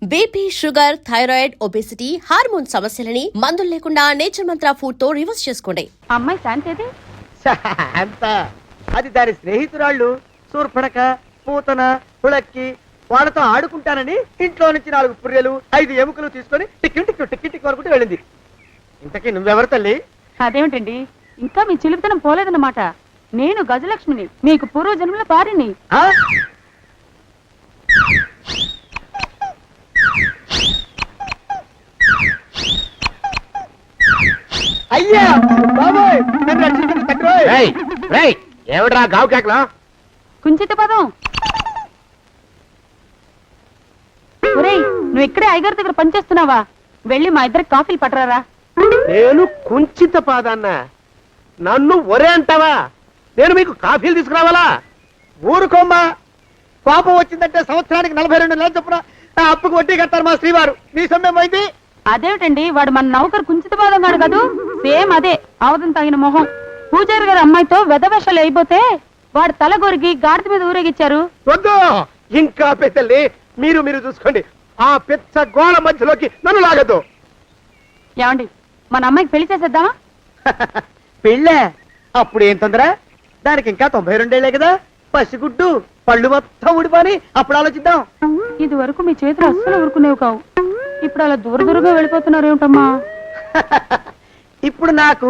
BP, sugar, thyroid, obesity, hormone సమస్యలని మందులు లేకుండా నేచర్ మంత్ర ఫుడ్ తో రివర్స్ చేసుకోండి. అమ్మాయి శాంతి అంత అది దాని స్నేహితురాళ్ళు సూర్పణక, పూతన, పుళక్కి వాళ్ళతో ఆడుకుంటానని ఇంట్లో నుంచి 4 పుర్రెలు 5 ఎముకలు తీసుకొని టిక్కి వరకు వెళ్ళింది. ఇంతకీ నువ్వెవరు తల్లి? అదేమిటండి, ఇంకా మీ చిలుపుతనం పోలేదన్నమాట. నేను గజలక్ష్మిని, మీకు పూర్వ జన్మల భార్యని. అయ్యా బాబోయ్, నన్ను రక్షించండి తండ్రోయ్. ఏమిట్రా గావు కేకలో? కుంచిత పదం. ఒరేయ్, నువ్వు ఇక్కడే అయ్యగారి దగ్గర పనిచేస్తున్నావా? వెళ్ళి మా ఇద్దరికి కాఫీలు పట్టరారా. నేను కుంచిత పాదాన్న, నన్ను ఒరే అంటావా? నేను మీకు కాఫీలు తీసుకురావాలా? ఊరుకోమ్మా, కోపం వచ్చిందంటే సంవత్సరానికి 42 నెలలు చొప్పున ఆ అప్పుకు వడ్డీ కట్టారు మా శ్రీవారు. నీ సొమ్మేం పోయింది? అదేమిటండి, వాడు మన నౌకరు కుంచిత పాదం కాడు కదూ. సేమ్ అదే, అవధం తగిన మొహం. పూజారి గారి అమ్మాయితో వెధవేషాలు అయిపోతే వాడు తల గొరిగి గాడిద మీద ఊరేగిచ్చారు. వద్దు, ఇంకా పెద్దల్ని మీరు చూసుకోండి. ఆ పెద్ద గోళ మధ్యలోకి నన్ను లాగద్దు. ఏమండి, మన అమ్మాయికి పెళ్లి చేసేద్దామా? పెళ్ళే? అప్పుడు ఏం తొందర? దానికి ఇంకా 92 కదా. పసిగుడ్డు పళ్ళు మొత్తం ఊడిపోని అప్పుడు ఆలోచిద్దాం. ఇది వరకు మీ చేతులు అస్సలు ఊరుకునేవి కావు. ఇప్పుడు అలా దూరంగా వెళ్ళిపోతున్నారు ఏమిటమ్మా? ఇప్పుడు నాకు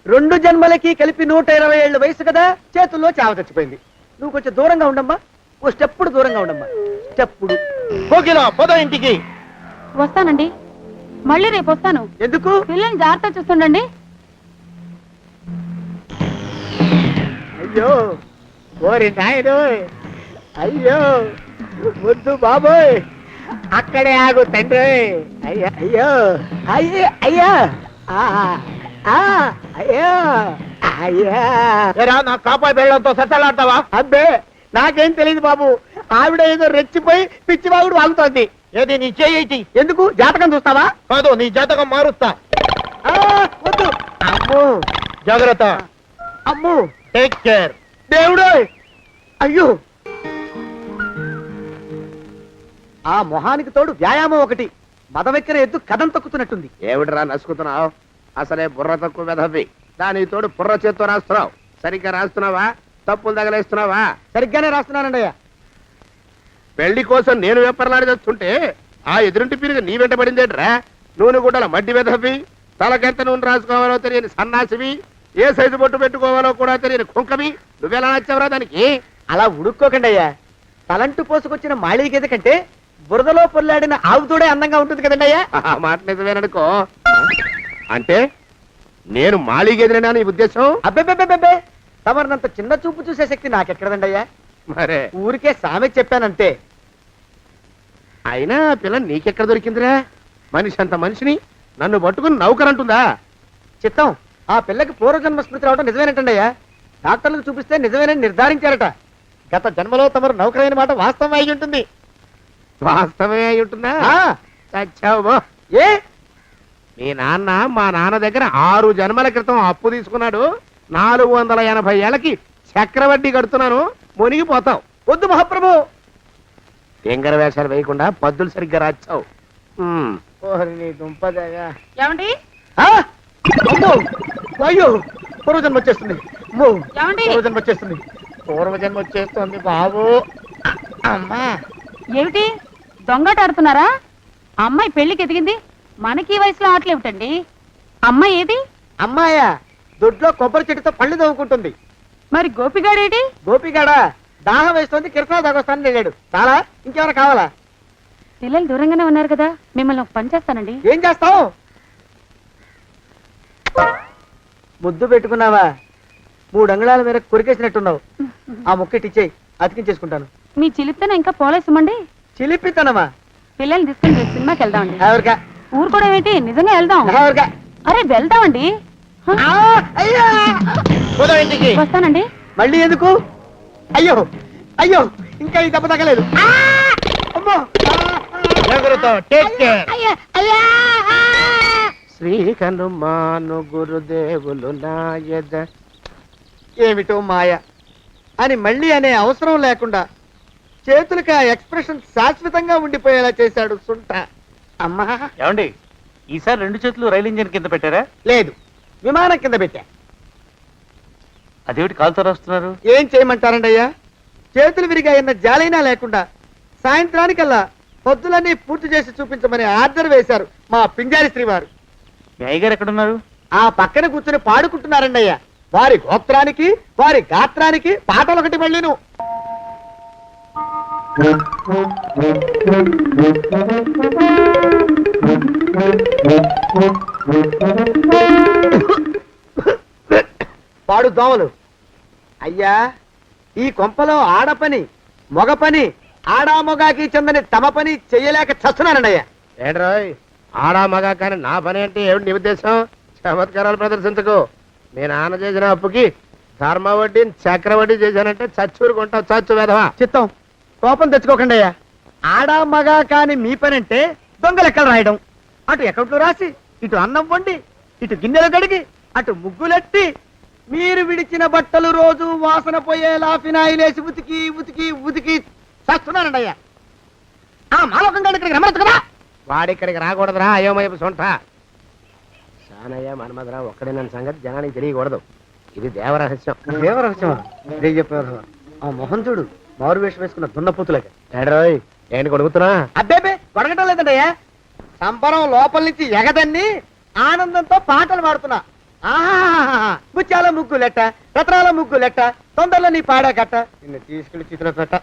2 జన్మలకి కలిపి 120 ఏళ్ళ వయసు కదా. చేతుల్లో చావ చచ్చిపోయింది. నువ్వు కొంచెం దూరంగా ఉండమ్మా. ఓ స్టెప్పుడు దూరంగా ఉండమ్మా. స్టెప్పుడు. కోకిల పద ఇంటికి. వస్తానండి, మళ్ళీ రేపు వస్తాను. ఎందుకు? పిల్లల్ని జాగ్రత్త చూస్తుండండి. అయ్యో ఓరి నాయను, అయ్యో ముద్దు బాబోయ్, అక్కడే ఆగు తండ్రి. అయ్యో అయ్యో అయ్యో అయ్యో అయ్యో అయ్యా. నా కాపాయి బెళ్ళంతో సత్తలాడతావా? అబ్బే, నాకేం తెలియదు బాబు. ఆవిడ ఏదో రెచ్చిపోయి పిచ్చి బాగుడు వాగుతోంది. ఏది నీ చేయి? ఎందుకు? జాతకం చూస్తావా? కాదు, నీ జాతకం మారుస్తా. వద్దు. అమ్మో, జాగ్రత్త. అమ్మో, టేక్ కేర్. దేవుడు. అయ్యో, ఆ మొహానికి తోడు వ్యాయామం ఒకటి. మదవెక్కిన ఎద్దు కథం తొక్కుతున్నట్టుంది. ఏమిటిరా నసుకుతున్నావు? అసలే బుర్ర తక్కువ వెధవి. దాని తోడు బుర్ర చేత్తో రాస్తున్నావు. సరిగ్గా రాస్తున్నావా? తప్పులు తగలేస్తున్నావా? సరిగ్గానే రాస్తున్నానండి అయ్యా. పెళ్లి కోసం నేను వెప్పర్లాడి తెస్తుంటే ఆ ఎదురింటి పీరుగా నీ వెంట పడిందేట్రా? నూనె గుడ్డల మడ్డి వెధవి, తలకెంత నూనె రాసుకోవాలో తెలియని సన్నాసివి, ఏ సైజు బొట్టు పెట్టుకోవాలో కూడా తెలియని కుంకమి. నువ్వెలా నచ్చావురా దానికి? అలా ఉడుక్కోకండి అయ్యా. తలంటు పోసుకొచ్చిన మాళీ గేద కంటే బురదలో పొల్లాడిన ఆవుతోడే అందంగా ఉంటుంది కదండి అయ్యా. ఆ మాట నిజమేననుకో. అంటే నేను మాళీగెదిరినా నీ ఉద్దేశం? అబ్బెబ్బెబ్బెబ్బే, తమరినంత చిన్న చూపు చూసే శక్తి నాకెక్కడదండి అయ్యా. మరే ఊరికే సామె చెప్పానంతే. అయినా పిల్ల నీకెక్కడ దొరికిందిరా? మనిషి అంత మనిషిని నన్ను పట్టుకుని నౌకరంటుందా? చిత్తం, ఆ పిల్లకి పూర్వజన్మ స్మృతి రావడం నిజమేనటండి అయ్యా. డాక్టర్లకు చూపిస్తే నిజమేనని నిర్ధారించారట. గత జన్మలో తమరు నౌకరైన మాట వాస్తవం అయి ఉంటుంది. వాస్తవమే అయి ఉంటుందా? చచ్చావు. ఏ? మీ నాన్న మా నాన్న దగ్గర 6 జన్మల క్రితం అప్పు తీసుకున్నాడు. 480 ఏళ్ళకి చక్రవడ్డీ కడుతున్నాను. మునిగిపోతావు. వద్దు మహాప్రభు. ఎంగర వేషాలు వేయకుండా పద్దులు సరిగ్గా రాచావు. ఏమండి? అమ్మో, అయ్యో, పూర్వజన్మ వచ్చేస్తుంది. అమ్మో, ఏమండి? పూర్వజన్మ వచ్చేస్తుంది. పూర్వజన్మ వచ్చేస్తుంది బాబు. అమ్మా, ఏమిటి దొంగట ఆడుతున్నారా? అమ్మాయి పెళ్లికి ఎదిగింది, మనకి ఈ వయసులో ఆటలేమిటండి? అమ్మాయి ఏది? అమ్మాయా? దొడ్లో కొబ్బరి చెట్టుతో పళ్ళు తవ్వుకుంటుంది. మరి గోపిగాడేటి? గోపిగాడ దాహం వేస్తుంది, కిరసా దాగొస్తానని వెళ్ళాడు. చాలా, ఇంకేమైనా కావాలా? పిల్లలు దూరంగానే ఉన్నారు కదా, మిమ్మల్ని ఒక పని చేస్తానండి. ఏం చేస్తావు? ముద్దు పెట్టుకున్నావా? 3 అంగుళాల మేర కొరికేసినట్టున్నావు. ఆ ముక్కటిచ్చేయి, అతికించేసుకుంటాను. మీ చిలిపితేనే ఇంకా పోలేసమండి. చిలిపితనమా? పిల్లల్ని తీసుకుని రేపు సినిమాకి వెళ్దామండి. ఎవరికా? ఊరు కూడా ఏంటి, నిజంగా వెళ్దాం. ఎవరికా? అరే వెళ్దామండి. వస్తానండి. మళ్ళీ ఎందుకు? అయ్యో అయ్యో, ఇంకా ఈ దెబ్బ తగ్గలేదు. శ్రీకనుమాను గురుదేవులు నాయద. ఏమిటో మాయ అని మళ్ళీ అనే అవసరం లేకుండా చేతులకి ఆ ఎక్స్ప్రెషన్ శాశ్వతంగా ఉండిపోయేలా చేశాడు సుంట. అమ్మా ఏమండి ఈసారి 2 చేతులు రైలు ఇంజిన్ కింద పెట్టారా? లేదు, విమానం కింద పెట్టా. అదేమిటి కాలుతో రాస్తున్నారు? ఏం చేయమంటారండి అయ్యా, చేతులు విరిగాయన్న జాలైనా లేకుండా సాయంత్రానికల్లా పొద్దులన్నీ పూర్తి చేసి చూపించమని ఆర్డర్ వేశారు మా పింజారి శ్రీ వారు. మీ అయ్యగారు ఎక్కడున్నారు? ఆ పక్కన కూర్చొని పాడుకుంటున్నారండి అయ్యా. వారి గోత్రానికి వారి గాత్రానికి పాటలు ఒకటి మళ్ళీను. పాడు దోమలు. అయ్యా, ఈ కొంపలో ఆడపని మొగ పని ఆడా మొగాకి చెందని తమ పని చెయ్యలేక చస్తున్నానండి అయ్యా. ఏంట్రోయ్ ఆడా మగా కానీ నా పని అంటే ఏమిటి నీ ఉద్దేశం? చమత్కారాలు ప్రదర్శించకు. నేను నాన్న చేసిన అప్పుకి ధర్మ వడ్డీని చక్రవడ్డీ చేశానంటే చచ్చూరుకుంటావు, చచ్చు వేధవా. చిత్తం, కోపం తెచ్చుకోకండి అయ్యా. ఆడా మగా కాని మీ పని అంటే దొంగ లెక్కలు రాయడం. అటు అకౌంట్లో రాసి, ఇటు అన్నం వండి, ఇటు గిన్నెలు కడిగి, అటు ముగ్గులెట్టి, మీరు విడిచిన బట్టలు రోజు వాసన పోయేలా ఫినాయిలేసి ఉతికి ఉతికి ఉతికి చేస్తున్నానండి అయ్యా. ఆ మాలోకం గడి ఇక్కడికి రమ్మనొచ్చు కదా. వాడిక్కడికి రాకూడదురా అయోమయపు సొంట. సానయ్య మన్మధరా ఒక్కడే నన్ను సంగతి జనానికి తెలియకూడదు. ఇది దేవరహస్యం. దేవరహస్యమా? ఇదే చెప్పారు. ఆ మొహం చూడు, మారు వేషం వేసుకున్న దున్నపోతులకి. ఏడ్రోయ్ ఏంటి కొడుకుతున్నా? అబ్బేబే కొడగటం లేదండయ్యా, సంబరం లోపల నుంచి ఎగదన్ని ఆనందంతో పాటలు పాడుతున్నా. ఆహా, ముత్యాల ముగ్గులెట్ట, రత్నాల ముగ్గులెట్ట, తొందరలో నీ పాడా కట్ట, నిన్ను తీసుకెళ్లి చిత్ర పెట్ట.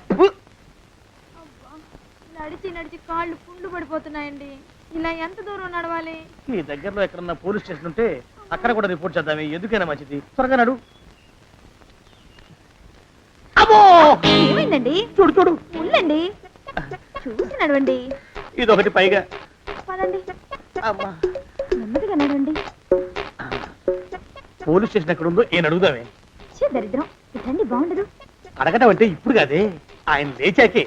నడిచి నడిచి కాళ్ళు పుండ్లు పడిపోతున్నాయండి. ఇలా ఎంత దూరం నడవాలి? మీ దగ్గరలో ఎక్కడన్నా పోలీస్ స్టేషన్ ఉంటే అక్కడ కూడా రిపోర్ట్ చేద్దామే, ఎందుకైనా మంచిది. త్వరగా నడు. అమ్మో, ఏమైందండి? చూడు చూడు, ఉండండి, చూసి నడవండి. ఇదొకటి పైగా. పదండి, అమ్మా, నెమ్మదిగా నడవండి. పోలీస్ స్టేషన్ ఎక్కడ ఉందో ఏం అడుగుదామే. ఛీ, దరిద్రం, ఇటండి బాగుండదు. అడగటం అంటే ఇప్పుడు కాదే, ఆయన లేచాకే.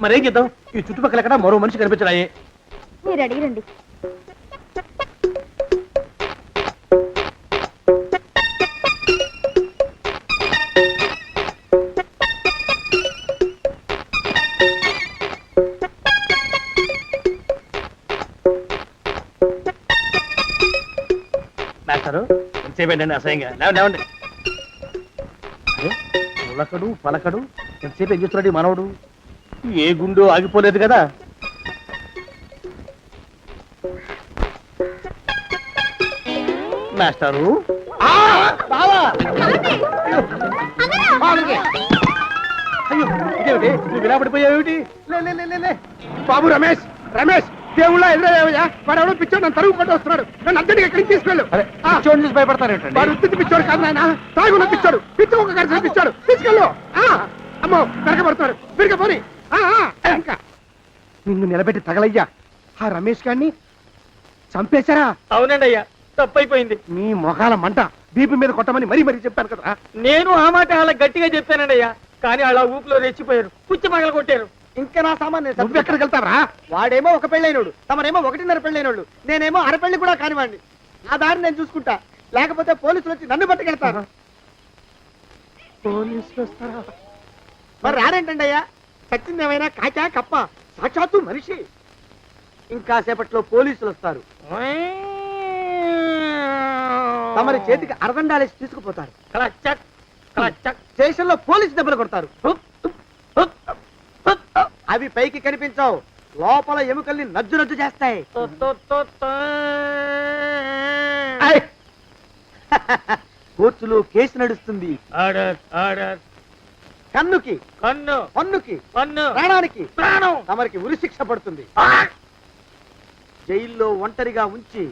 మరేం చేద్దాం, ఈ చుట్టుపక్కల ఎక్కడ మరో మనిషి కనిపించడాయే. మీరు అడిగిరండి. మాస్టారు ఎంతసేపేంటండి అసహ్యంగా? లేవండి. అరే పులకడు పలకడు, ఎంతసేపు ఏం చేస్తున్నాడు ఈ మనవడు? ఏ గుండు ఆగిపోలేదు కదా. మాస్టారు అయ్యో ఇదేమిటి, నువ్వు ఇలా పడిపోయావేమిటి? లే. బాబు రమేష్, రమేష్ దేవుళ్ళ ఎదురయ్యా. వాడు ఎవడో పిచ్చోడు నన్ను తరుగు కొట్టి వస్తున్నాడు. నన్ను అద్దెకి ఎక్కడికి తీసుకెళ్ళు. చూడండి చూసి భయపడతారేంటండి? వాడు ఉత్తి పిచ్చోడు కాదు నాయన, తాగున్న పిచ్చోడు. పిచ్చి ఒక కలిసి పిచ్చాడు. తీసుకెళ్ళు. అమ్మో పెరగబడుతున్నాడు. పెరిగపోని ఇంకా నిన్ను నిలబెట్టి తగలయ్యా. ఆ రమేష్ గారిని చంపేశారా? అవునండి అయ్యా, తప్పైపోయింది. మీ మొఖాల మంట బీపీ మీద కొట్టమని మరీ మరీ చెప్పాను కదా. నేను ఆ మాట అలా గట్టిగా చెప్పానండి అయ్యా, కానీ అలా ఊపిలో రెచ్చిపోయారు, పుచ్చి పగల కొట్టారు. ఇంకా నా సామాన్ నువ్వు ఎక్కడికి వెళ్తావరా? వాడేమో ఒక పెళ్ళైనోడు, తమరేమో 1.5 పెళ్ళైనోడు, నేనేమో అరపెళ్ళి కూడా కానివ్వండి. నా దారి నేను చూసుకుంటా, లేకపోతే పోలీసులు వచ్చి నన్ను పట్టుకెళ్తారు. పోలీసులు వస్తారా? మరి రారేంటండి అయ్యా, సచ్చింది ఏమైనా కాచా కప్ప, సాక్షాత్తు మనిషి. ఇంకా సేపట్లో పోలీసులు వస్తారు, తమరి చేతికి అరదండాలేసి తీసుకుపోతారు. స్టేషన్ లో పోలీసు దెబ్బలు కొడతారు. అవి పైకి కనిపించవు, లోపల ఎముకల్ని నజ్జు నజ్జు చేస్తాయి. కోర్టులో కేసు నడుస్తుంది. కన్నుకి కన్ను, పన్నుకి పన్ను, ప్రాణానికి ప్రాణం. తమరికి ఉరిశిక్ష పడుతుంది. జైల్లో ఒంటరిగా ఉంచి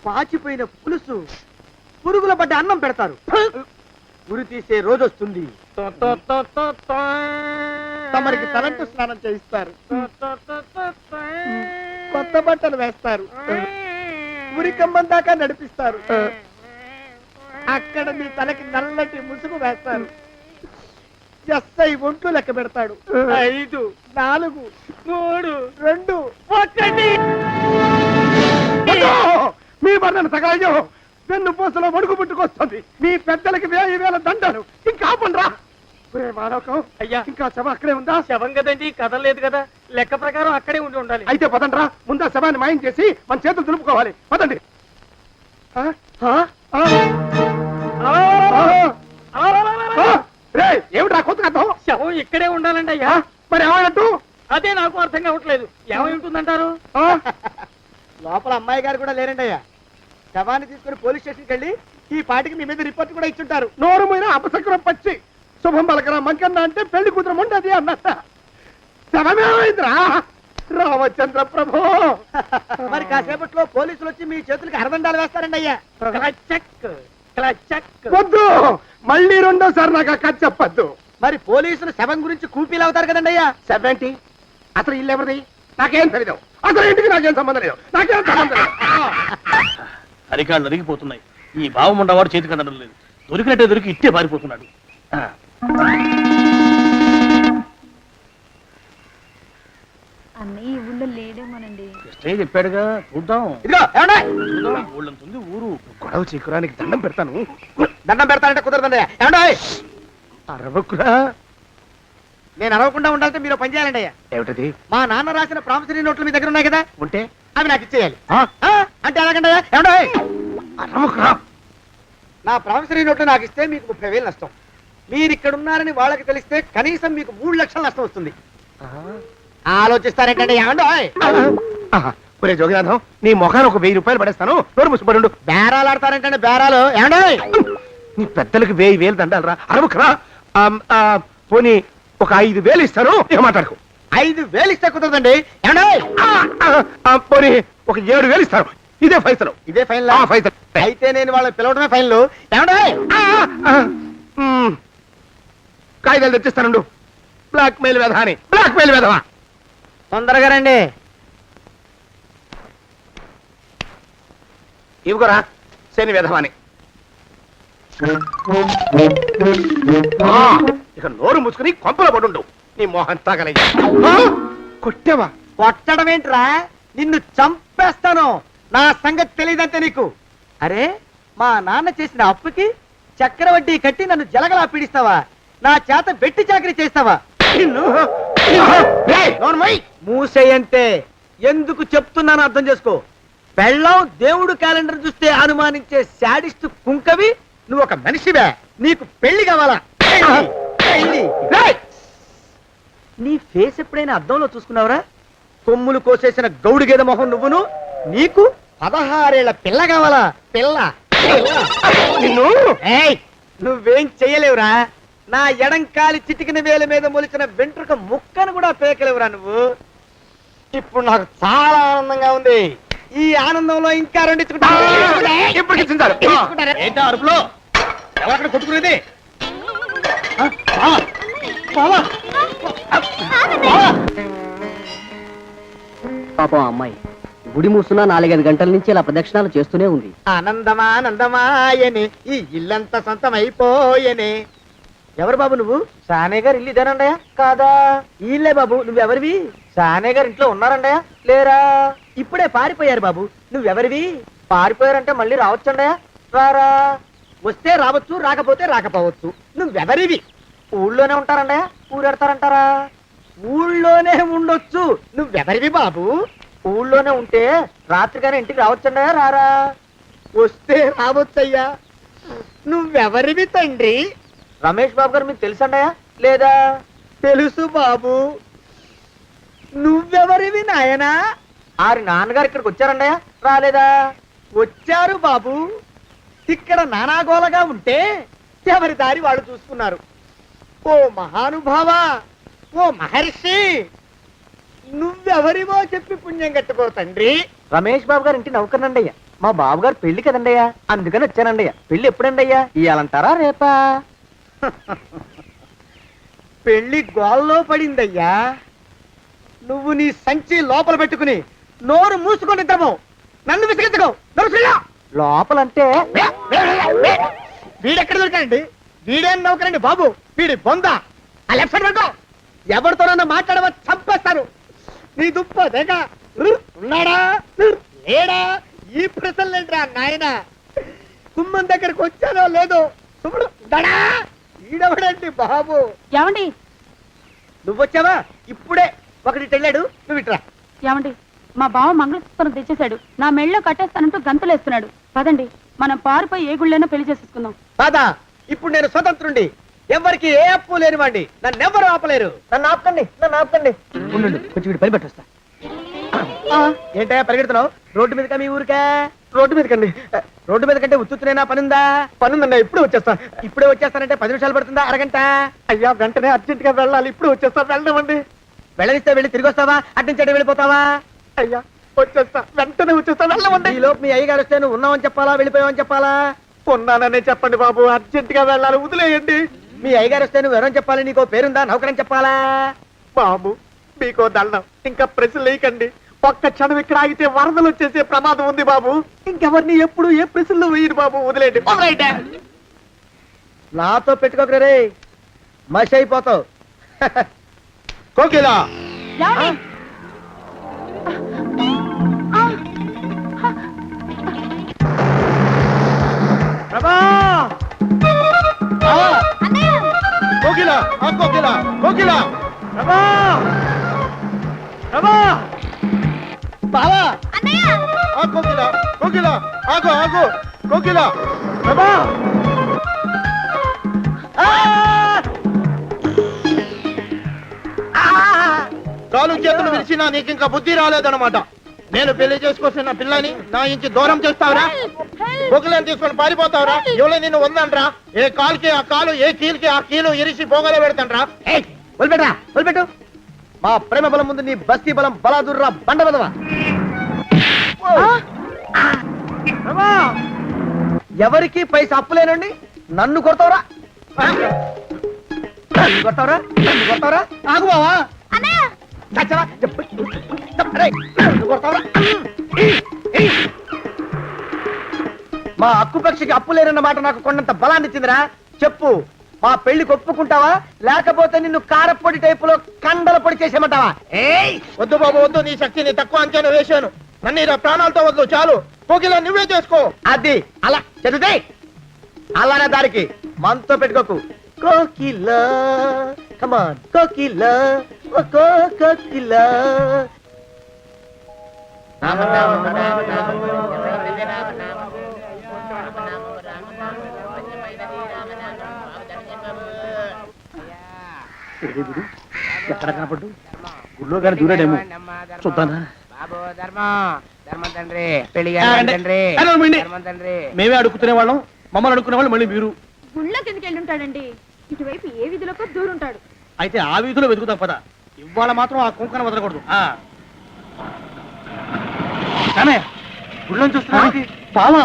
పాచిపోయిన పులుసు, పురుగుల పడ్డ అన్నం పెడతారు. ఉరి తీసే రోజు వస్తుంది. తమరికి తలంటు స్నానం చేయిస్తారు, కొత్త బట్టలు వేస్తారు, ఉరి కంబం దాకా నడిపిస్తారు. అక్కడ మీ తలకి నల్లటి ముసుగు వేస్తారు. ఎస్ఐ ఒంట్లు లెక్క పెడతాడు. 5, 4, 3, 2, 1. మీ బంధన తగలయ్యో, వెన్ను పూసలో వడుగు పుట్టుకొస్తుంది. మీ పెద్దలకి 1000 దండలు. ఇంకా ఆపండ్రా. మానవకం అయ్యా ఇంకా శవం అక్కడే ఉందా? శవం కదండి కదలలేదు కదా, లెక్క ప్రకారం అక్కడే ఉండి ఉండాలి. అయితే పదండ్రా, ముందా శవాన్ని మాయం చేసి మన చేతులు దులుపుకోవాలి. పదండి. ఆ? ఆ? ఆ? ఆ? రేయ్, ఏమిట్రా కొత్త కథం? శవం ఇక్కడే ఉండాలండి అయ్యా. మరి ఏమన్నట్టు? అదే నాకు అర్థం కావట్లేదు. ఏమై ఉంటుందంటారు? లోపల అమ్మాయి గారు కూడా లేరండి అయ్యా. శవాన్ని తీసుకుని పోలీస్ స్టేషన్కి వెళ్ళి ఈ పాటికి మీ మీద రిపోర్ట్ కూడా ఇచ్చుంటారు. నోరు మీద అపశకునం పచ్చి శుభం పలకరా మంకన్న అంటే పెళ్లి కూతురు ఉండదు అన్నట్ట. శవమేమైందిరా రామచంద్ర ప్రభు? మరి కాసేపట్లో పోలీసులు వచ్చి మీ చేతులకి అరదండాలు వేస్తారండి అయ్యా. క్లచక్, క్లచక్. వద్దు, మళ్ళీ రెండోసారి నాకు ఆ కథ చెప్పద్దు. మరి పోలీసులు శవం గురించి కూపీలు అవుతారు కదండి అయ్యా. 70 అసలు ఇల్లు ఎవరిది? నాకేం తెలీదు. అసలు ఇంటికి నాకేం సంబంధం లేదు. నాకేం సంబంధం లేదు. అరికాళ్ళు నరిగిపోతున్నాయి. ఈ భావం ఉండవాడు చేతికి అందడం లేదు. దొరికినట్టే దొరికి ఇట్టే పారిపోతున్నాడు. అన్నయ్య ఈ ఊళ్ళో లేడేమోనండి. కృష్ణయ్య చెప్పాడుగా, చూద్దాం. ఇదిగో ఏమండే చూద్దాం, ఊళ్ళంతుంది ఊరు. గొడవ చీకురానికి దండం పెడతాను. దండం పెడతానంటే కుదరదండి అయ్యా. ఏమండే అరవకురా. నేను అరవకుండా ఉండాలంటే మీరు పని చేయాలండి అయ్యా. ఏమిటది? మా నాన్న రాసిన ప్రామిసరీ నోట్లు మీ దగ్గర ఉన్నాయి కదా, ఉంటే అవి నాకు ఇచ్చేయాలి. ఆ? అంటే ఎలాగండి అయ్యా? ఏమండే అరవకురా. నా ప్రామిసరీ నోట్లు నాకు ఇస్తే మీకు 30,000 నష్టం. మీరు ఇక్కడ ఉన్నారని వాళ్ళకి తెలిస్తే కనీసం మీకు 3 లక్షల నష్టం వస్తుంది. ఆలోచిస్తారేంటండి? ఏమండో ఒరే జోగినాథం, నీ ముఖాన్ని ఒక 1000 రూపాయలు పడేస్తాను. నోరు ముసుపడు. బేరాలు ఆడతారేంటండి? బేరాలు ఏమండో? నీ పెద్దలకు 1000 దండాలరా. అరవకురా. పోనీ ఒక 5,000 ఇస్తాను. ఇక మాట్లాడుకో. 5,000 ఇస్తే కుదరదండి. ఏమండో? పోనీ ఒక 7,000 ఇస్తాను. ఇదే ఫైసలు. ఇదే ఫైనల్? ఫైసలు. అయితే నేను వాళ్ళని పిలవడమే ఫైనల్. ఏమండో? కాగితాలు తెచ్చిస్తాను. బ్లాక్ మెయిల్ వెధవా అని. బ్లాక్ మెయిల్ వెధవా. తొందరగా రండి. ఇవిగోరా శని వెధవాని. ఇక నోరు మూసుకుని కొంపలో పడుండు. నీ మోహన్ తాగలయ్యా. కొట్టేవా? కొట్టడం ఏంట్రా? నిన్ను చంపేస్తాను. నా సంగతి తెలియదంటే నీకు. అరే, మా నాన్న చేసిన అప్పుకి చక్రవడ్డీ కట్టి నన్ను జలగలా పీడిస్తావా? నా చేత వెట్టి చాకరీ చేస్తావా? మూసేయంటే ఎందుకు చెప్తున్నాను అర్థం చేసుకో. పెళ్ళం దేవుడు క్యాలెండర్ చూస్తే అనుమానించే శాడిస్ట్ కుంకవి నువ్వు ఒక మనిషివే. నీకు పెళ్లి కావాలా? పెళ్లి. నీ ఫేస్ ఎప్పుడైనా అద్దంలో చూసుకున్నావురా? కొమ్ములు కోసేసిన గౌడు గేదె మొహం నువ్వును. నీకు 16 ఏళ్ల పిల్ల కావాలా? పిల్ల. నిన్ను నువ్వేం చెయ్యలేవురా. నా ఎడంకాలి చిటికిన వేల మీద మొలిచిన వెంట్రుక ముక్కను కూడా పేకలేవురా నువ్వు. ఇప్పుడు నాకు చాలా ఆనందంగా ఉంది. ఈ ఆనందంలో ఇంకా రెండించుకుంటా. ఏంటా అరుపులో? ఎవరక్కడ కొట్టుకునేది? పాపం అమ్మాయి గుడి మూసున్నా 4-5 గంటల నుంచి ఇలా ప్రదక్షిణాలు చేస్తూనే ఉంది. ఆనందమానందమాయని ఈ ఇల్లంతా సొంతమైపోయని. ఎవరు బాబు నువ్వు? సానే గారు ఇల్లు ఇదేనండయా? కాదా? ఇల్లే బాబు. నువ్వెవరివి? సానే గారు ఇంట్లో ఉన్నారండయా? లేరా? ఇప్పుడే పారిపోయారు బాబు. నువ్వెవరివి? పారిపోయారంటే మళ్ళీ రావచ్చండయా? రారా. వస్తే రావచ్చు, రాకపోతే రాకపోవచ్చు. నువ్వెవరివి? ఊళ్ళోనే ఉంటారండయా? ఊరెడతారంటారా? ఊళ్ళోనే ఉండొచ్చు. నువ్వెవరివి బాబు? ఊళ్ళోనే ఉంటే రాత్రిగానే ఇంటికి రావచ్చండయా? రారా. వస్తే రావచ్చయ్యా. నువ్వెవరివి తండ్రి? రమేష్ బాబు గారు మీకు తెలుసండయా? లేదా? తెలుసు బాబు. నువ్వెవరివి నాయనా? ఆరి నాన్నగారు ఇక్కడికి వచ్చారండయా? రాలేదా? వచ్చారు బాబు. ఇక్కడ నానాగోలగా ఉంటే ఎవరి దారి వాళ్ళు చూసుకున్నారు. ఓ మహానుభావా, ఓ మహర్షి, నువ్వెవరివో చెప్పి పుణ్యం కట్టుకో తండ్రి. రమేష్ బాబు గారు ఇంటి నౌకర్నండయ్యా. మా బాబు గారు పెళ్లి కదండయ్యా, అందుకని వచ్చానండయ్యా. పెళ్లి ఎప్పుడండయ్యా? ఇయ్యాలంటారా రేపా? పెళ్లి గోల్లో పడిందయ్యా. నువ్వు నీ సంచి లోపల పెట్టుకుని నోరు మూసుకొని నిద్రపో. నన్ను విసిగించుకో. లోపలంటే వీడెక్కడ దొరికాడండి? వీడేం నౌకరండి బాబు, వీడి బొంద. ఆ లెఫ్ట్ సైడ్ పెట్టుకో. ఎవరితోనన్నా మాట్లాడవా చంపేస్తాను. నీ దుప్ప దేగ ఉన్నాడా లేడా? ఈ ప్రశ్నలేంట్రా నాయన. కుమ్మం దగ్గరకు వచ్చానో లేదో. ఈడవడండి బాబు. ఏమండి నువ్వొచ్చావా? ఇప్పుడే ఒకటి వెళ్ళాడు, నువ్వు ఇట్రా. ఏమండి మా బావ మంగళసూత్రం తెచ్చేశాడు, నా మెళ్ళో కట్టేస్తానంటూ గంతులేస్తున్నాడు. పదండి మనం పారిపోయి ఏ గుళ్ళైనా పెళ్లి చేసేసుకుందాం. కాదా, ఇప్పుడు నేను స్వతంత్రుండి, ఎవరికి ఏ అప్పు లేనివాడి, నన్ను ఎవరు ఆపలేరు. నన్ను ఆపకండి, నన్ను ఆపకండి. ఉండు, కొంచెం వీడు పరిపెట్టొస్తా. ఏంటా పరిగెడుతున్నావు? రోడ్డు మీదకా మీ ఊరికా? రోడ్డు మీదకండి. రోడ్డు మీద కంటే ఉత్తునేనా? పనుందా? పనుందన్నా, ఇప్పుడే వచ్చేస్తా. ఇప్పుడే వచ్చేస్తానంటే 10 నిమిషాలు పడుతుందా? అరగంట? అయ్యా వెంటనే అర్జెంట్ గా వెళ్ళాలి, ఇప్పుడు వచ్చేస్తా. వెళ్ళమండి. వెళ్ళనిస్తే వెళ్ళి తిరిగి వస్తావా, అట్నుంచి వెళ్ళిపోతావా? అయ్యా వచ్చేస్తా, వెంటనే వచ్చేస్తా. వెళ్ళమండి. ఈ లోపు మీ అయ్యగారు వస్తే నువ్వు ఉన్నావని చెప్పాలా, వెళ్ళిపోయావని చెప్పాలా? ఉన్నాననే చెప్పండి బాబు, అర్జెంట్ గా వెళ్ళాలి, వదిలేయండి. మీ అయ్యగారు వస్తే నువ్వు ఎవరని చెప్పాలి? నీకో పేరుందా, నౌకరని చెప్పాలా? బాబు మీకో దండం, ఇంకా ప్రశ్నలు వేయకండి. ఒక్క క్షణం ఇక్కడ ఆగితే వరదలు వచ్చేసే ప్రమాదం ఉంది బాబు. ఇంకెవరిని ఎప్పుడు ఏ ప్రశ్నలు వేయరు బాబు, వదిలేండి. నాతో పెట్టుకోకరే రే, మషి అయిపోతావు. కోకిలా ఏమండి? ప్రభా! కోకిలా కోకిలా కోకిలా ప్రభా! ప్రభా! బావా! కోకిలా కోకిలా ఆగు ఆగు కోకిలా ప్రభా! ఆ! కాలు చేతులు విరిచినా నీకు ఇంకా బుద్ధి రాలేదన్నమాట. నేను పెళ్లి చేసుకొస్తున్న పిల్లని నా ఇంచి దూరం చేస్తావురా? బొగ్గులను తీసుకొని పారిపోతావురా? ఎవరో నిన్ను ఉందంట్రా? ఏ కాలుకి ఆ కాలు, ఏ కీలుకి ఆ కీలు ఇరిచి బొగలో పెడతాంట్రా? వదిలిపెట్టరా, వదిలిపెట్టు. మా ప్రేమ బలం ముందు నీ బస్తీ బలం బలాదుర్రా, బండ బదవా. ఎవరికి పైసా అప్పులేనండి, నన్ను కొడతావురా? నన్ను కొడతావురా? నన్ను కొడతావురా? ఆగు బావా. చచ్చరా? రేయ్, నన్ను కొడతావురా? మా అక్కు పక్షికి అప్పు లేనన్న మాట నాకు కొండంత బలాన్ని ఇచ్చిందిరా. చెప్పు, మా పెళ్లికి ఒప్పుకుంటావా, లేకపోతే నిన్ను కారపొడి టైపులో కండల పొడి చేసేమంటావా? వద్దు బాబు వద్దు, నీ శక్తిని తక్కువ అంచనా వేశాను. నన్ను ఇలా ప్రాణాలతో వద్దు, చాలు. కోకిలా నువ్వే చేసుకో. అది అలా చదివితే అలానే దారికి మనతో పెట్టుకోకు. కోకిలా కమాన్, కోకిలా ఓ కోకిలా. ఎక్కడ కనపడ్డు? గుళ్ళో కానీ దూరాడేమో, చూద్దానా? మేమే అడుగుతునే వాళ్ళం, మమ్మల్ని అడుక్కునే వాళ్ళు మళ్ళీ మీరు. గుళ్ళో కిందకి వెళ్ళి ఉంటాడండి, ఇటువైపు ఏ వీధిలోకి దూరుంటాడు. అయితే ఆ వీధిలో వెతుకుతాం పద. ఇవాళ మాత్రం ఆ కుంకన వదలకూడదు. గుళ్ళోంచి వస్తున్నా బావా.